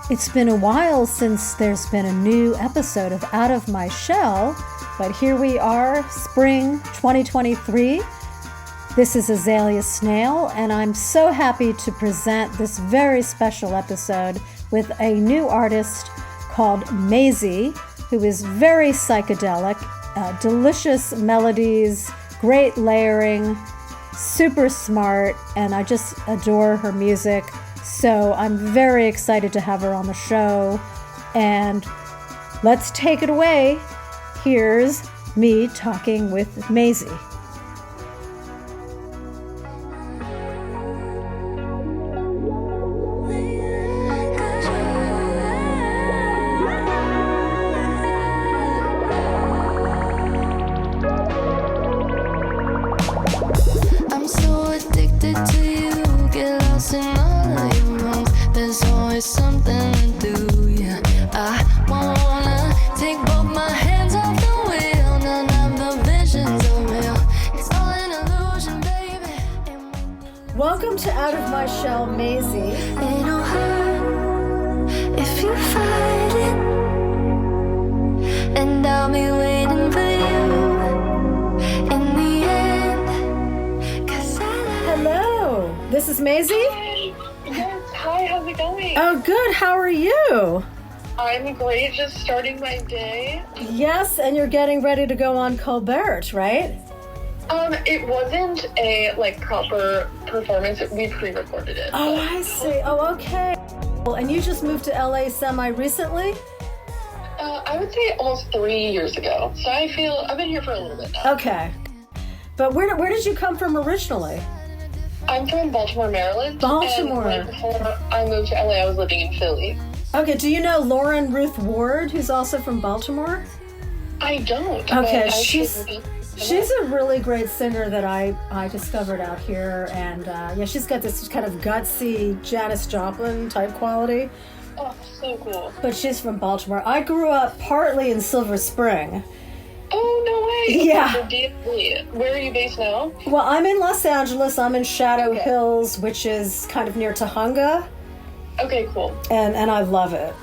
It's been a while since there's been a new episode of Out of My Shell, but here we are, spring 2023. This is Azalia Snail, and I'm so happy to present this very special episode with a new artist called Mazie, who is very psychedelic, delicious melodies, great layering, super smart, and I just adore her music. So I'm very excited to have her on the show, and let's take it away. Here's me talking with Mazie. I'm so addicted to you, get lost in all of your rooms. There's always something to do, yeah. I wanna take both my hands off the wheel. None of the visions are real. It's all an illusion, baby. Welcome to Out of My Shell, Mazie. It'll hurt if you fight it, and I'll be waiting for you in the end. 'Cause Hello, this is Mazie. Yes, hi, how's it going? Oh, good. How are you? I'm great, just starting my day. Yes, and you're getting ready to go on Colbert, right? It wasn't a, proper performance. We pre-recorded it. Oh, I see. Oh, okay. Well, and you just moved to LA semi-recently? I would say almost 3 years ago. So I've been here for a little bit now. Okay. But where did you come from originally? I'm from Baltimore, Maryland. Baltimore. And right before I moved to LA, I was living in Philly. Okay, do you know Lauren Ruth Ward, who's also from Baltimore? I don't. Okay, but I she's a really great singer that I discovered out here, and she's got this kind of gutsy Janis Joplin type quality. Oh, so cool. But she's from Baltimore. I grew up partly in Silver Spring. Oh, no way. Yeah. So deeply. Where are you based now? Well, I'm in Los Angeles. I'm in Shadow Okay. Hills, which is kind of near Tahunga, Okay, cool. and I love it.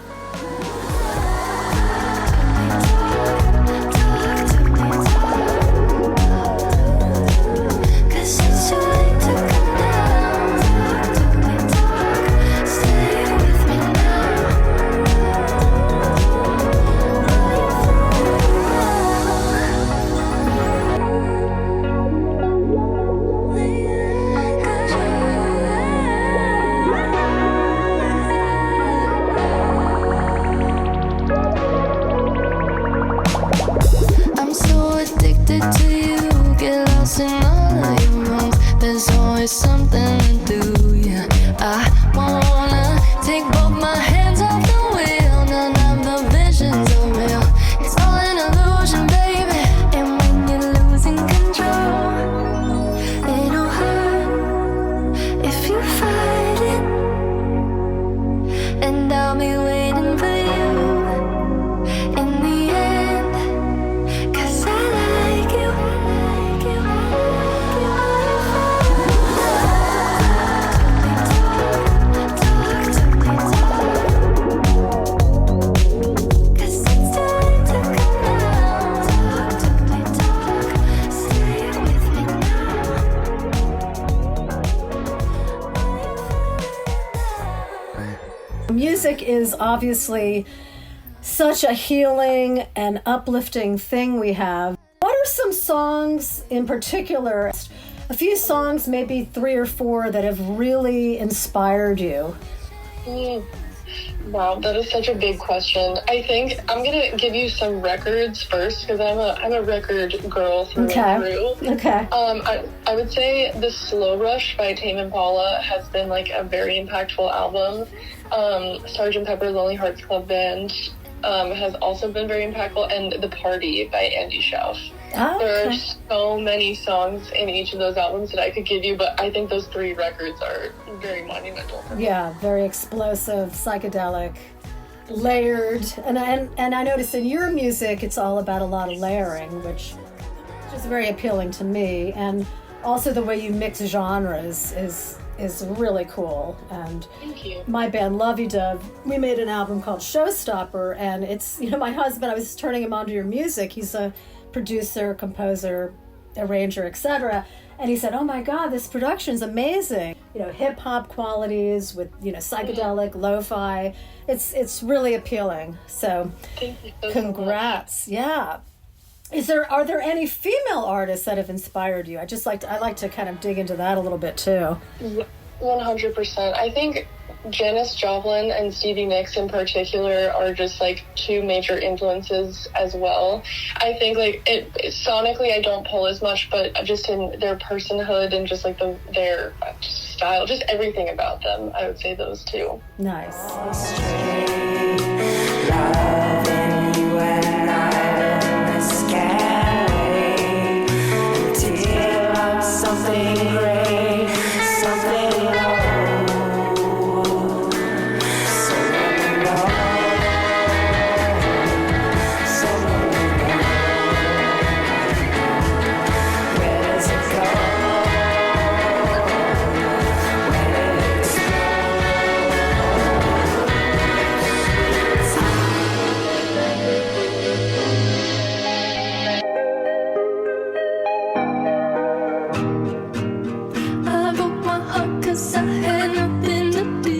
I'm so addicted to you, get lost in all of your rooms. There's always something to do, yeah. I wanna take both my hands off the wheel. None of the visions are real. It's all an illusion, baby. And when you're losing control, it'll hurt if you fight it, and I'll be waiting for you in the end. 'Cause I like you, talk to me, 'cause it's too late to come down. Talk to me, stay with me now. Music is obviously such a healing and uplifting thing we have. What are some songs in particular, a few songs, maybe 3 or 4, that have really inspired you? Wow, that is such a big question. I think I'm gonna give you some records first because I'm a record girl through and through. Okay. I would say The Slow Rush by Tame Impala has been a very impactful album. Sgt. Pepper's Lonely Hearts Club Band has also been very impactful, and The Party by Andy Schauf. Oh, There are okay. so many songs in each of those albums that I could give you, but I think those 3 records are very monumental for me. Yeah, very explosive, psychedelic, layered, and I noticed in your music it's all about a lot of layering, which is very appealing to me, and also the way you mix genres is is really cool. And Thank you. my band Lovey Dove, we made an album called Showstopper, and it's, my husband, I was turning him on to your music. He's a producer, composer, arranger, etc. And he said, oh my God, this production's amazing. Hip hop qualities with, psychedelic, lo-fi. It's really appealing. So Thank you so congrats. Yeah. Are there any female artists that have inspired you? I like to kind of dig into that a little bit too. 100%. I think Janis Joplin and Stevie Nicks in particular are just like two major influences as well. I think sonically I don't pull as much, but just in their personhood and just like their style, just everything about them, I would say those two. Nice. Loving you and I just can't wait till I'm something great, something low. So let me know, so let me know. Where does it go? When it I broke my heart 'cause I had nothing to do.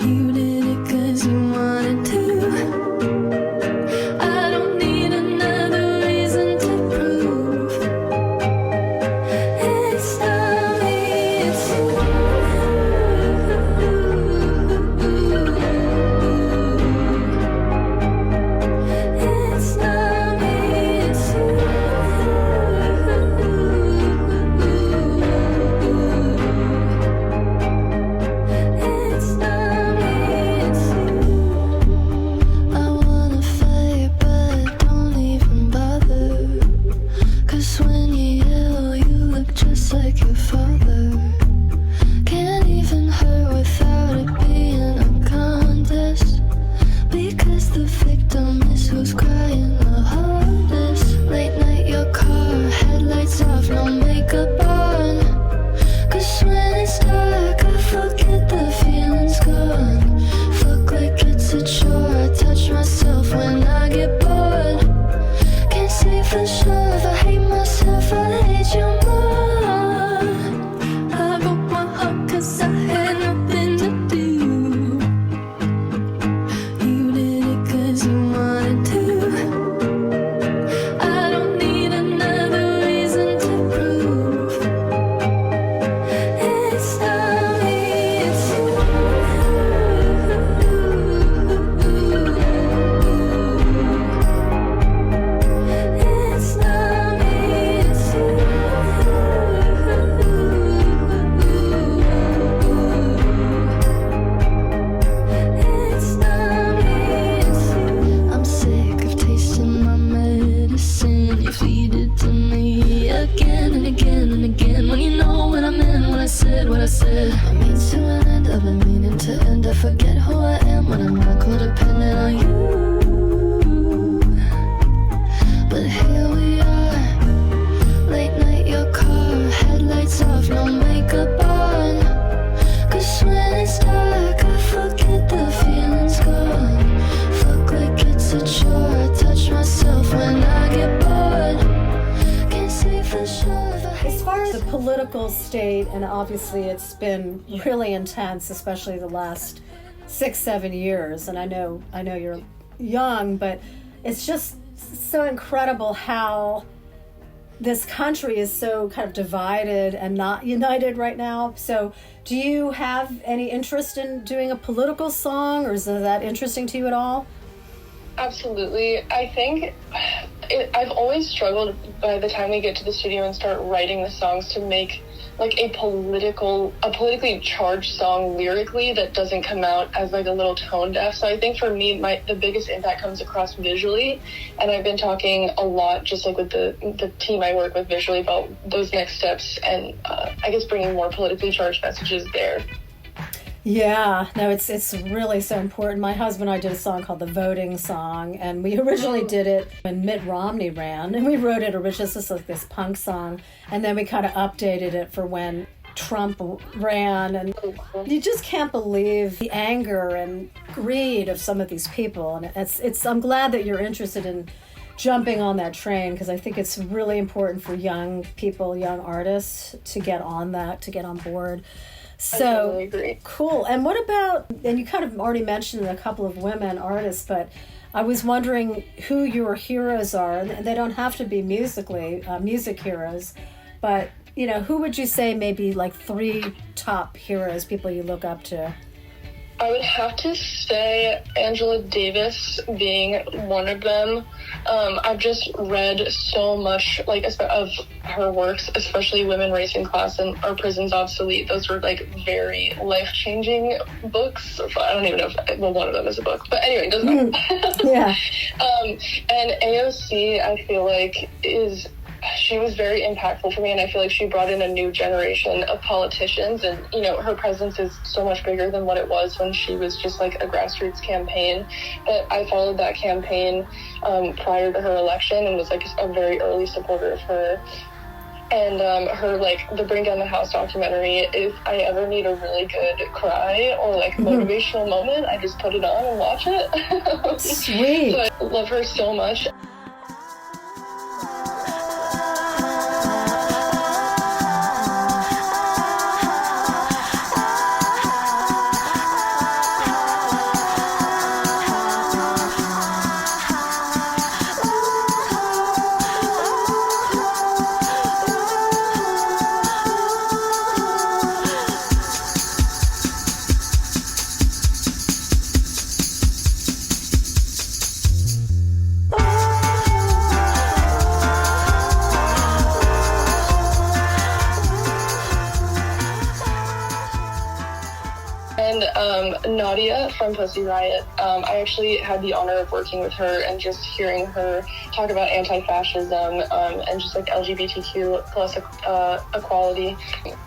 You did it 'cause you wanted to. I don't need another reason to prove. It's not me, it's you. It's not me, it's you. It's not me, it's you. I wanna fight, but don't even bother. 'Cause when you yell, you look just like your father. Can't even hurt without it being a contest. Because the victim is who's crying the hardest. Late night, your car, headlights off, no makeup on. 'Cause when it's dark, I forget the feeling's gone. Fuck like it's a chore, I touch myself when I get bored. Can't say for sure if I hate myself, I hate you more. I broke my heart 'cause I had nothing to do. You did it 'cause you wanted to. I don't need another reason to prove. It's not me, it's you. It's not me, it's you. It's not me, it's you. I'm sick of tasting my medicine. You feed it to me again and again and again. When you know what I meant when I said what I said. I mean to an end, I've been meaning to end. I forget who I am when I'm not codependent on you. But here we are, late night, your car, headlights off, no makeup on. 'Cause when it's dark, I forget the feeling's gone. Fuck like it's a chore, I touch myself when I get bored. Can't say for sure if I hate As far as the political state, and obviously it's been really intense, especially the last 6-7 years. And I know you're young, but it's just so incredible how this country is so kind of divided and not united right now. So do you have any interest in doing a political song, or is that interesting to you at all? Absolutely. I think I've always struggled by the time we get to the studio and start writing the songs to make like a politically charged song lyrically that doesn't come out as like a little tone deaf. So I think for me, the biggest impact comes across visually. And I've been talking a lot just like with the team I work with visually about those next steps and I guess bringing more politically charged messages there. Yeah, no, it's really so important. My husband and I did a song called The Voting Song, and we originally did it when Mitt Romney ran, and we wrote it originally as like this punk song, and then we kind of updated it for when Trump ran, and you just can't believe the anger and greed of some of these people, and I'm glad that you're interested in jumping on that train, because I think it's really important for young people, young artists, to get on board. So I totally agree. Cool. And what about, and you kind of already mentioned a couple of women artists, but I was wondering who your heroes are. They don't have to be music heroes, but who would you say maybe like 3 top heroes, people you look up to? I would have to say Angela Davis being one of them. I've just read so much of her works, especially Women, Race, and Class and Our Prisons Obsolete. Those were very life-changing books. I don't even know if one of them is a book, but anyway, it doesn't matter. Yeah. And AOC, I feel like she was very impactful for me, and I feel like she brought in a new generation of politicians, and her presence is so much bigger than what it was when she was just like a grassroots campaign. But I followed that campaign prior to her election and was like a very early supporter of her. And her the Bring Down the House documentary, if I ever need a really good cry or motivational moment, I just put it on and watch it. Sweet. So I love her so much. Nadia from Pussy Riot. I actually had the honor of working with her, and just hearing her talk about anti-fascism and just LGBTQ plus equality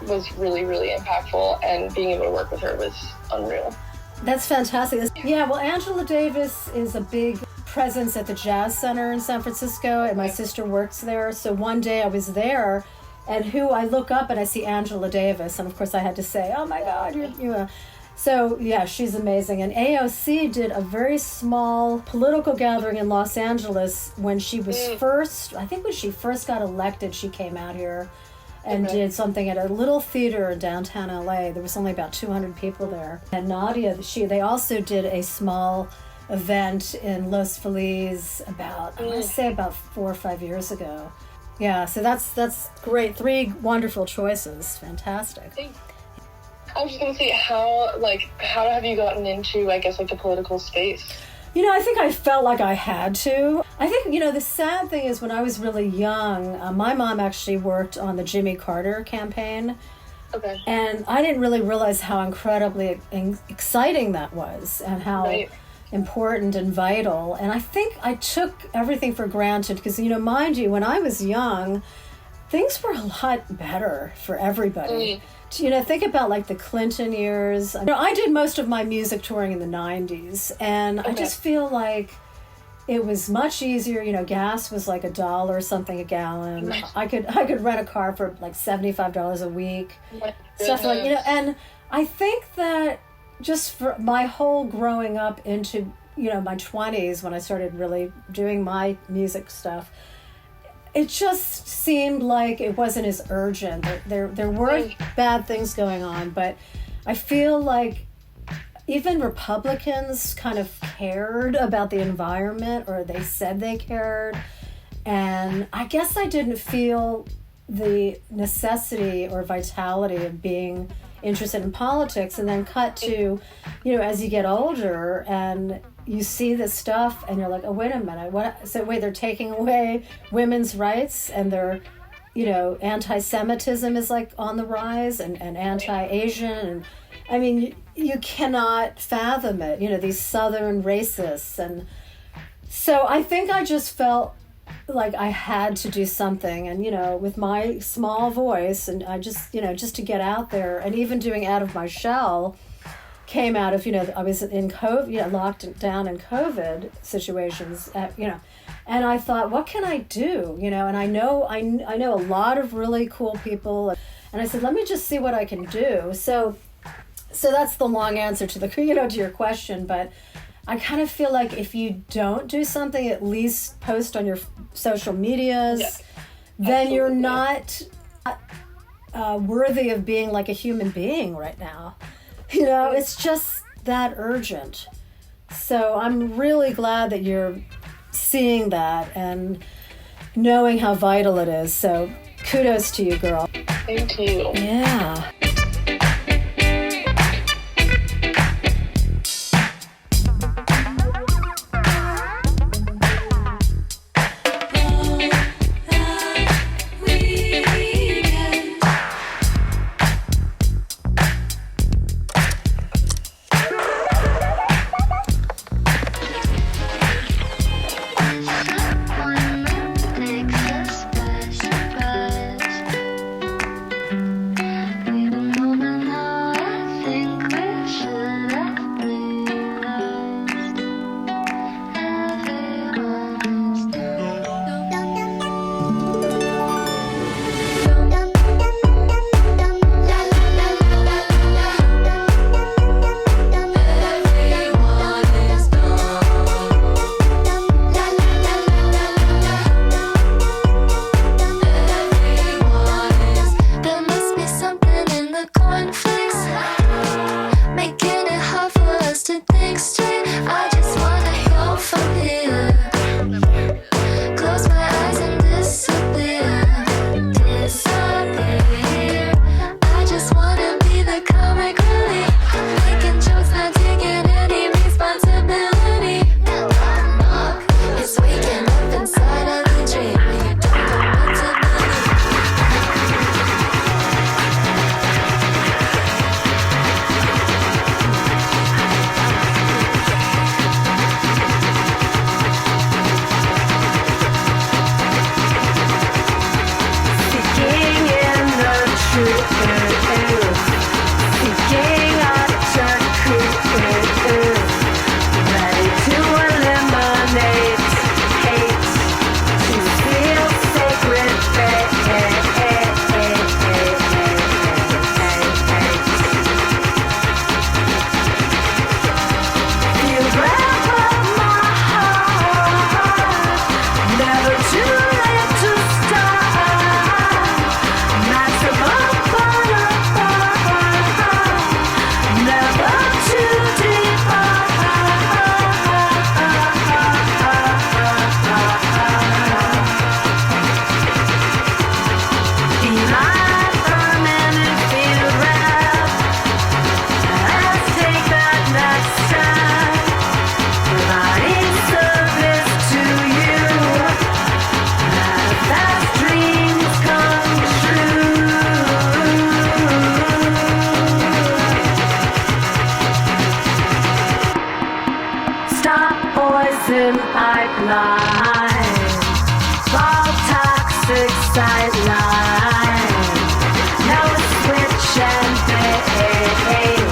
was really, really impactful, and being able to work with her was unreal. That's fantastic. Yeah, well, Angela Davis is a big presence at the Jazz Center in San Francisco, and my sister works there. So one day I was there, and I look up and I see Angela Davis, and of course I had to say, "Oh my God, you're." So, yeah, she's amazing. And AOC did a very small political gathering in Los Angeles when she was when she first got elected, she came out here and did something at a little theater in downtown LA. There was only about 200 people there. And Nadia, they also did a small event in Los Feliz about 4 or 5 years ago. Yeah, so that's great. 3 wonderful choices. Fantastic. I was just going to say, how have you gotten into, the political space? I think I felt like I had to. I think, the sad thing is when I was really young, my mom actually worked on the Jimmy Carter campaign. Okay. And I didn't really realize how incredibly exciting that was, and how important and vital. And I think I took everything for granted because, mind you, when I was young, things were a lot better for everybody. Think about the Clinton years. I did most of my music touring in the 90s, and I just feel like it was much easier. Gas was $1 or something a gallon. Right. I could rent a car for $75 a week. Stuff and I think that just for my whole growing up into my 20s, when I started really doing my music stuff, it just seemed like it wasn't as urgent. There were bad things going on, but I feel like even Republicans kind of cared about the environment, or they said they cared. And I guess I didn't feel the necessity or vitality of being interested in politics. And then cut to, as you get older and you see this stuff and you're like, oh, wait a minute. They're taking away women's rights, and they're, anti-Semitism is on the rise, and anti-Asian. And I mean, you cannot fathom it, these Southern racists. And so I think I just felt like I had to do something, and, with my small voice, and I just, just to get out there, and even doing Out of My Shell, came out of, I was in COVID, locked down in COVID situations, and I thought, what can I do? And I know a lot of really cool people, and I said, let me just see what I can do. So that's the long answer to to your question, but I kind of feel like if you don't do something, at least post on your social medias, then absolutely. you're not worthy of being like a human being right now. It's just that urgent. So I'm really glad that you're seeing that and knowing how vital it is. So kudos to you, girl. Thank you. Yeah. poison pipeline, all toxic sideline, no switch and fade,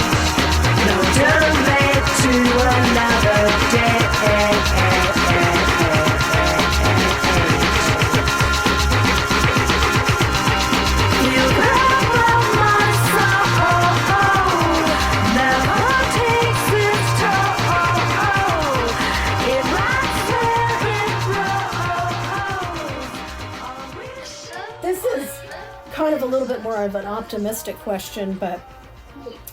no delay to another day. You grab my soul, never takes its toll. It rides where it grows. This is kind of a little bit more of an optimistic question, but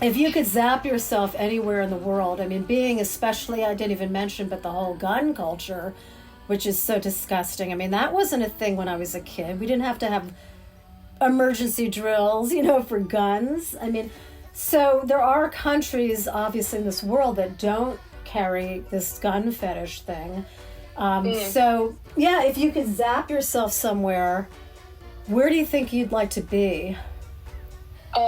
if you could zap yourself anywhere in the world, I mean, being especially, I didn't even mention, but the whole gun culture, which is so disgusting. I mean, that wasn't a thing when I was a kid. We didn't have to have emergency drills, for guns. I mean, so there are countries, obviously, in this world that don't carry this gun fetish thing. So, yeah, if you could zap yourself somewhere, where do you think you'd like to be?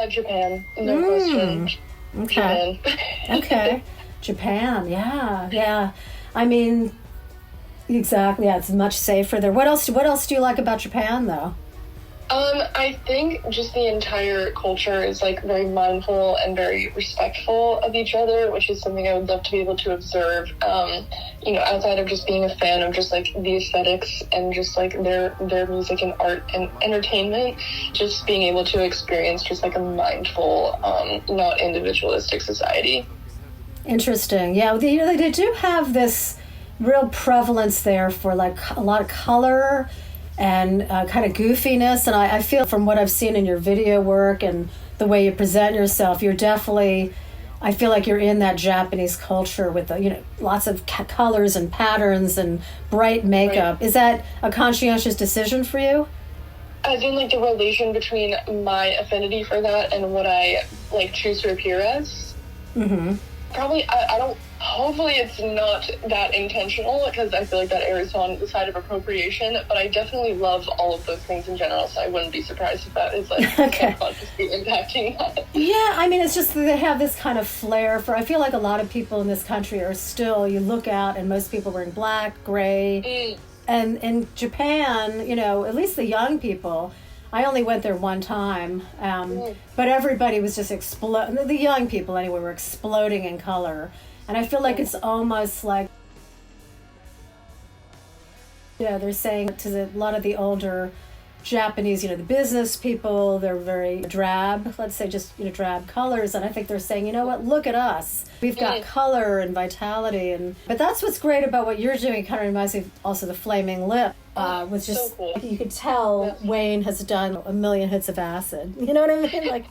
Japan. No question. Okay. Japan. Okay. Japan, yeah. I mean, exactly, yeah, it's much safer there. What else do you like about Japan, though? I think just the entire culture is like very mindful and very respectful of each other, which is something I would love to be able to observe. Outside of just being a fan of just like the aesthetics and just like their music and art and entertainment, just being able to experience just like a mindful, not individualistic society. Interesting. Yeah, they do have this real prevalence there for like a lot of color and kind of goofiness. And I feel from what I've seen in your video work and the way you present yourself, you're definitely, I feel like you're in that Japanese culture with lots of colors and patterns and bright makeup. Right. Is that a conscientious decision for you? As in like the relation between my affinity for that and what I like choose to appear as? Mm-hmm. Probably, I don't, hopefully it's not that intentional, because I feel like that errs on the side of appropriation, but I definitely love all of those things in general, so I wouldn't be surprised if that is like subconsciously impacting that. Yeah, I mean, it's just that they have this kind of flair for, I feel like a lot of people in this country are still, you look out and most people wearing black, gray, and in Japan, at least the young people, I only went there one time, but everybody was just exploding. The young people, anyway, were exploding in color. And I feel like it's almost like, they're saying to a lot of the older Japanese, the business people, they're very drab, let's say just, drab colors. And I think they're saying, you know what, look at us. We've got color and vitality. But that's what's great about what you're doing. It kind of reminds me of also the Flaming Lip. Was just, so cool. You could tell Wayne has done a million hits of acid. You know what I mean? Like,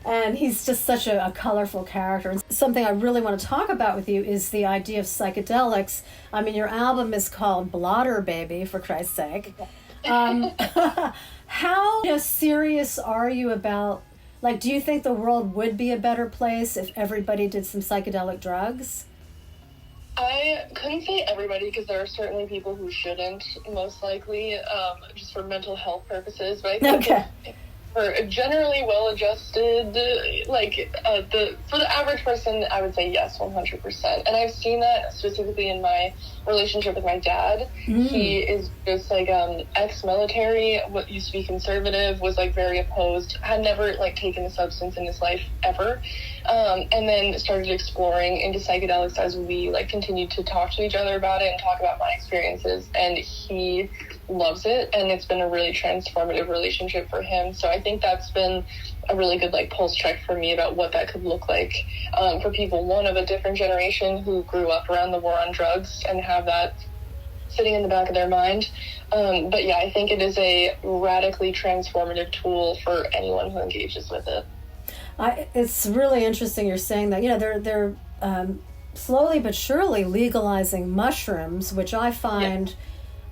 and he's just such a colorful character. And something I really want to talk about with you is the idea of psychedelics. I mean, your album is called Blotter Baby, for Christ's sake. How serious are you about, like, do you think the world would be a better place if everybody did some psychedelic drugs? I couldn't say everybody, because there are certainly people who shouldn't, most likely, just for mental health purposes. But I think for a generally well-adjusted, for the average person, I would say yes, 100%. And I've seen that specifically in my relationship with my dad. He is just like ex-military, what used to be conservative, was like very opposed, had never like taken a substance in his life ever, and then started exploring into psychedelics as we like continued to talk to each other about it and talk about my experiences, and he loves it, and it's been a really transformative relationship for him. So I think that's been a really good like pulse check for me about what that could look like for people, one, of a different generation who grew up around the war on drugs and have that sitting in the back of their mind. But yeah, I think it is a radically transformative tool for anyone who engages with it. It's really interesting you're saying that. They're slowly but surely legalizing mushrooms, which I find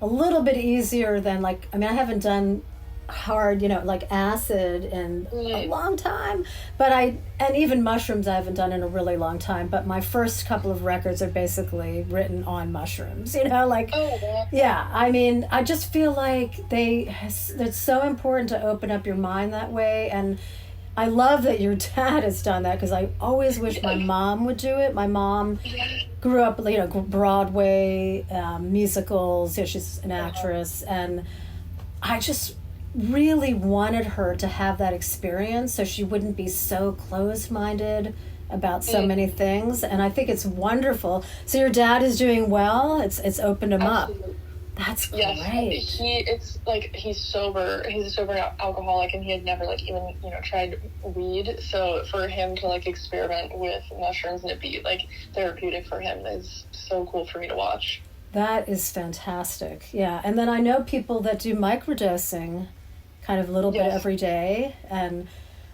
a little bit easier than I haven't done hard, like acid in a long time, and even mushrooms I haven't done in a really long time, but my first couple of records are basically written on mushrooms, I mean, I just feel like it's so important to open up your mind that way. And I love that your dad has done that, because I always wish my mom would do it. My mom grew up, Broadway musicals. She's an actress, and I just really wanted her to have that experience so she wouldn't be so closed-minded about so many things. And I think it's wonderful. So your dad is doing well. It's opened him up. That's great. Yes, he's sober. He's a sober alcoholic, and he had never even tried weed. So for him to experiment with mushrooms and it be therapeutic for him is so cool for me to watch. That is fantastic. Yeah, and then I know people that do microdosing, kind of a little bit every day, and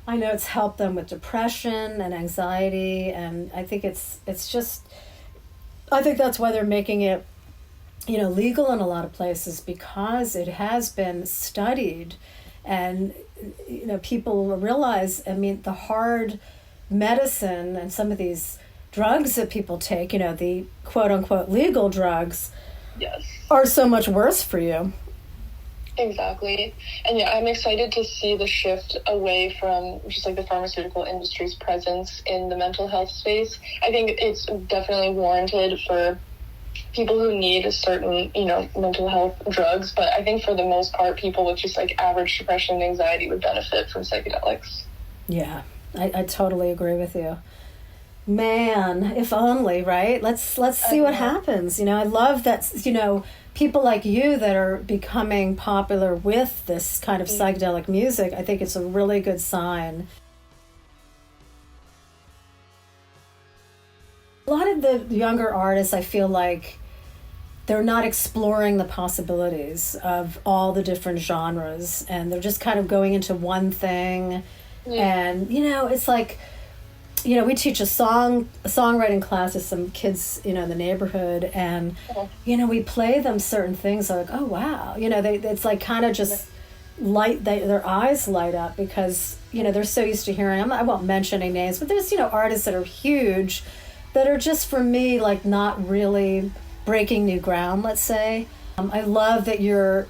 I know it's helped them with depression and anxiety, and I think it's just, I think that's why they're making it legal in a lot of places, because it has been studied, and people realize, I mean, the hard medicine and some of these drugs that people take, the quote unquote legal drugs, are so much worse for you. Exactly. And I'm excited to see the shift away from just the pharmaceutical industry's presence in the mental health space. I think it's definitely warranted for people who need certain, mental health drugs. But I think for the most part, people with just like average depression and anxiety would benefit from psychedelics. Yeah, I totally agree with you. Man, if only, right? Let's see what happens. I love that, people like you that are becoming popular with this kind of psychedelic music. I think it's a really good sign. A lot of the younger artists, I feel like they're not exploring the possibilities of all the different genres, and they're just kind of going into one thing. And, it's like, we teach a songwriting class to some kids, in the neighborhood, and, we play them certain things. They're like, oh, wow. It's like kind of just their eyes light up because, they're so used to hearing them. I won't mention any names, but there's, artists that are huge that are just, for me, like not really breaking new ground, let's say. I love that you're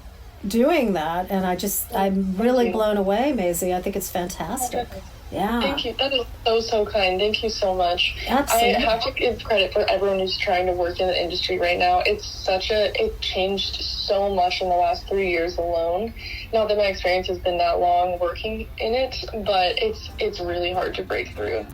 doing that, and I'm really blown away, Mazie. I think it's fantastic. Yeah. Thank you. That is so kind. Thank you so much. Absolutely. I have to give credit for everyone who's trying to work in the industry right now. It changed so much in the last 3 years alone. Not that my experience has been that long working in it, but it's really hard to break through.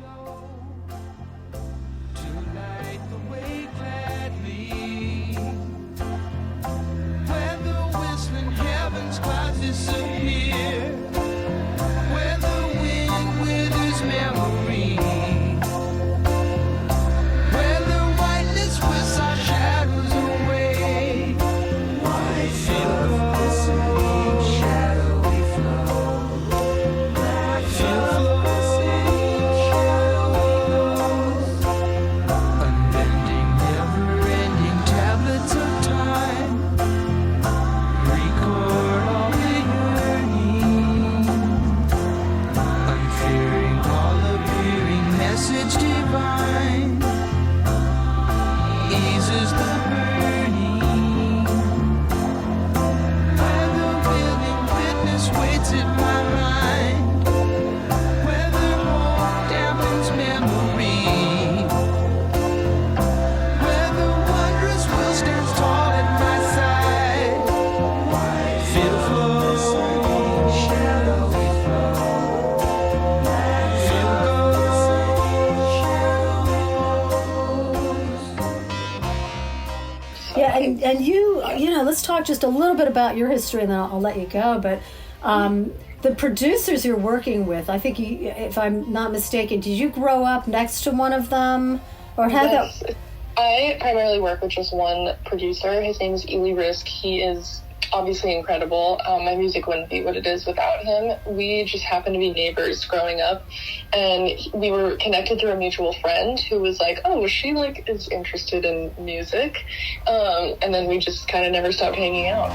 And let's talk just a little bit about your history, and then I'll let you go. But the producers you're working with, I think, if I'm not mistaken, did you grow up next to one of them, or had yes. I primarily work with just one producer. His name is Ely Risk. He is obviously incredible. My music wouldn't be what it is without him. We just happened to be neighbors growing up, and we were connected through a mutual friend who was like, oh, she is interested in music, and then we just kind of never stopped hanging out.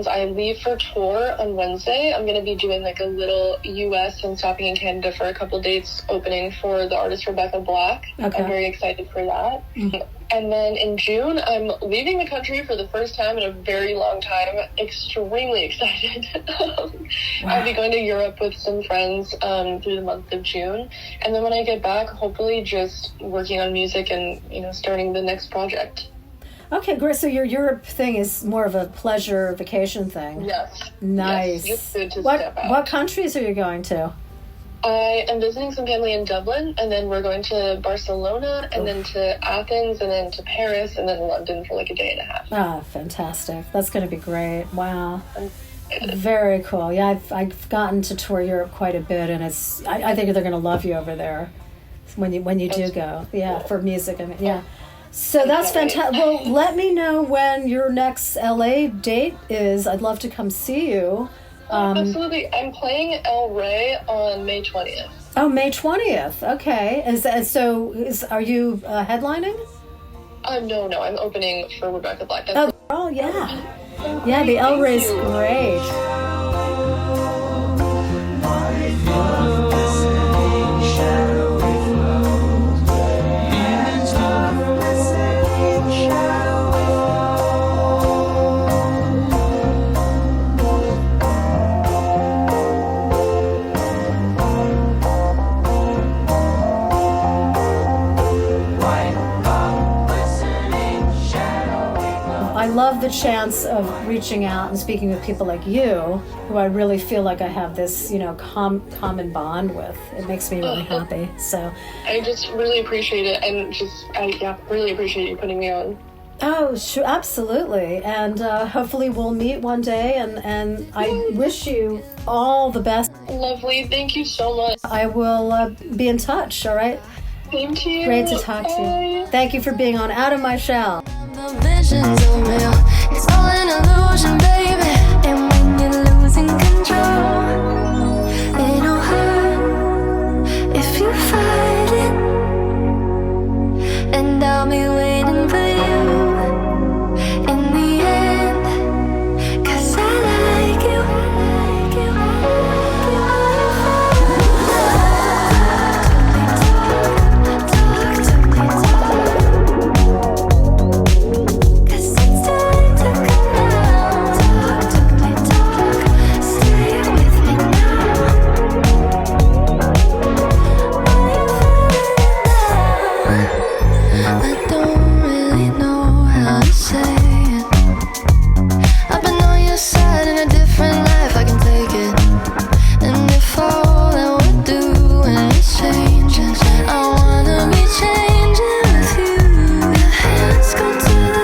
I leave for tour on Wednesday. I'm going to be doing like a little US and stopping in Canada for a couple dates, opening for the artist Rebecca Black. Okay. I'm very excited for that. Mm-hmm. And then in June, I'm leaving the country for the first time in a very long time. Extremely excited. Wow. I'll be going to Europe with some friends through the month of June. And then when I get back, hopefully just working on music and, starting the next project. Okay, great. So your Europe thing is more of a pleasure vacation thing. Yes. Nice. Yes, it's good to step out. What countries are you going to? I am visiting some family in Dublin, and then we're going to Barcelona, and then to Athens, and then to Paris, and then London for like a day and a half. Ah, fantastic. That's going to be great. Wow. Very cool. Yeah, I've gotten to tour Europe quite a bit, and I think they're going to love you over there when you do go. Yeah, for music. I mean, yeah. So that's fantastic. Well, let me know when your next LA date is. I'd love to come see you. Absolutely. I'm playing El Rey on May 20th. Oh, May 20th. Okay. Are you headlining? No, I'm opening for Rebecca Black. Oh, yeah. Yeah, the El Rey's great. I love the chance of reaching out and speaking with people like you, who I really feel like I have this, common bond with. It makes me really happy. So I just really appreciate it, and really appreciate you putting me on. Oh, sure, absolutely. And hopefully we'll meet one day, and I wish you all the best. Lovely. Thank you so much. I will be in touch, all right? Same to you. Great to talk to you. Thank you for being on Out of My Shell. The visions are real. It's all an illusion, baby. And when you're losing control, it'll hurt if you fight it. And I'll be waiting for you in the end. 'Cause I like you. Talk to me.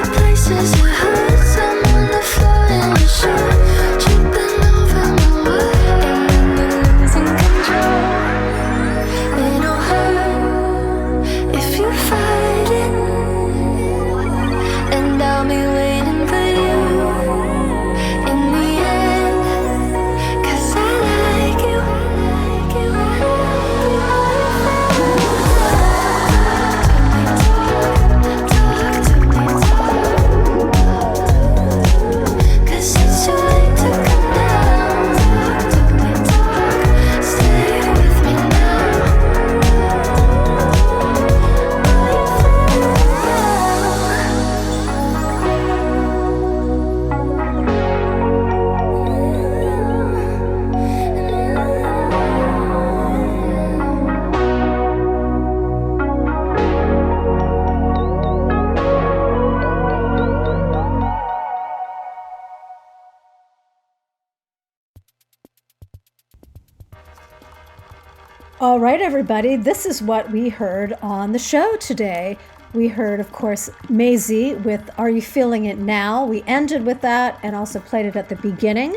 All right, everybody, this is what we heard on the show today. We heard, of course, Mazie with Are You Feeling It Now? We ended with that and also played it at the beginning.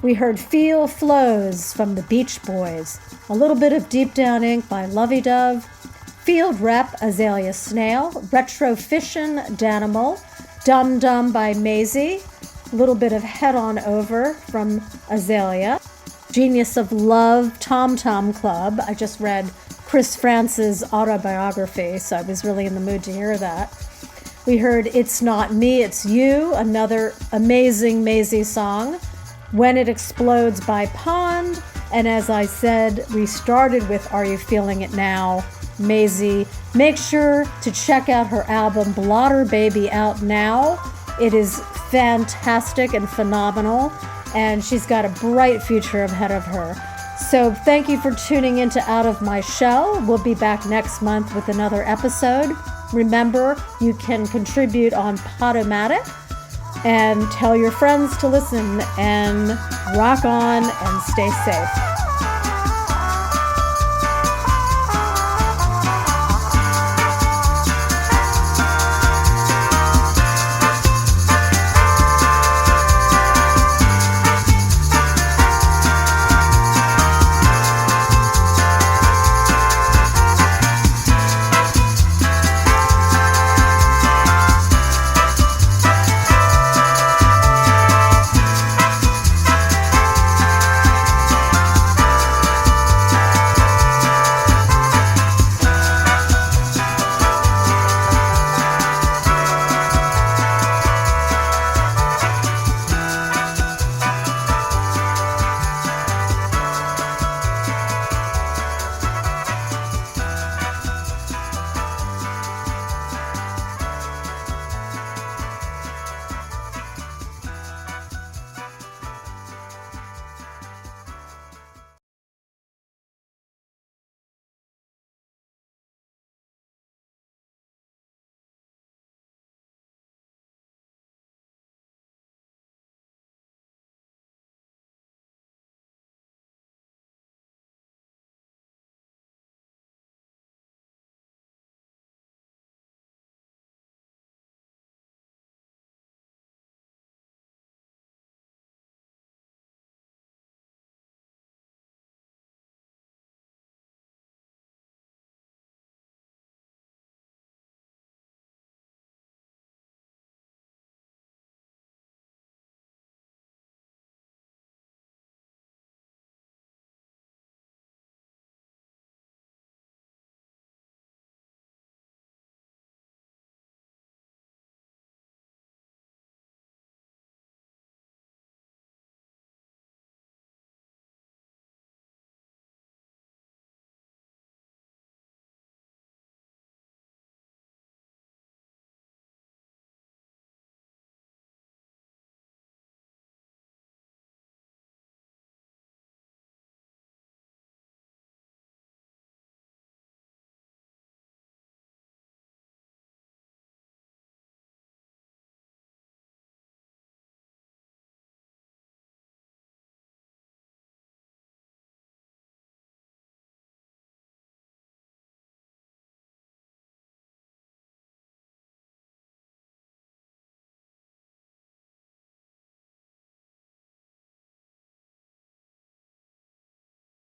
We heard Feel Flows from the Beach Boys, a little bit of Deep Down Ink by Lovey Dove, Field Rep, Azalia Snail, Retrofission, Danimal, Dum Dum by Mazie, a little bit of Head On Over from Azalia, Genius of Love, Tom Tom Club. I just read Chris France's autobiography, so I was really in the mood to hear that. We heard It's Not Me, It's You, another amazing Mazie song, When It Explodes by Pond, and as I said, we started with Are You Feeling It Now, Mazie. Make sure to check out her album Blotter Baby, out now. It is fantastic and phenomenal, and she's got a bright future ahead of her. So thank you for tuning into Out of My Shell. We'll be back next month with another episode. Remember, you can contribute on Podomatic, and tell your friends to listen, and rock on and stay safe.